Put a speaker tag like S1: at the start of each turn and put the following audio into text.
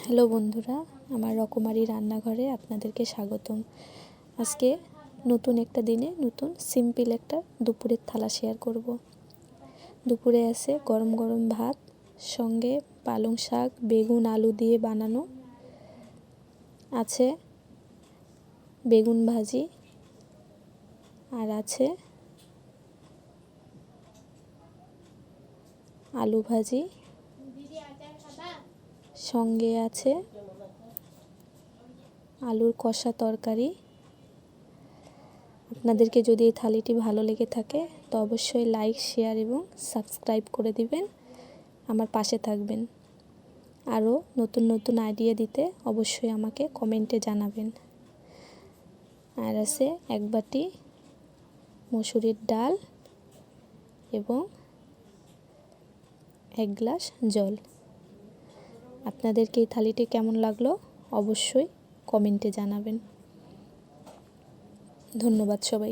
S1: Hello বন্ধুরা, আমার রকমারি রান্নাঘরে আপনাদেরকে স্বাগতম। আজকে নতুন একটা দিনে নতুন সিম্পল একটা দুপুরের থালা শেয়ার করব। দুপুরে আছে গরম গরম ভাত, সঙ্গে পালং শাক বেগুন আলু দিয়ে বানানো আছে, বেগুন ভাজি, আর আছে আলু ভাজি, সঙ্গে আছে আলুর কষা তরকারি। আপনাদেরকে যদি এই থালিটি ভালো লেগে থাকে তো অবশ্যই লাইক, শেয়ার এবং সাবস্ক্রাইব করে দিবেন, আমার পাশে থাকবেন। আরও নতুন নতুন আইডিয়া দিতে অবশ্যই আমাকে কমেন্টে জানাবেন। আর আছে এক বাটি মসুরির ডাল এবং এক গ্লাস জল। আপনাদেরকে এই থালিটি কেমন লাগলো অবশ্যই কমেন্টে জানাবেন। ধন্যবাদ সবাই।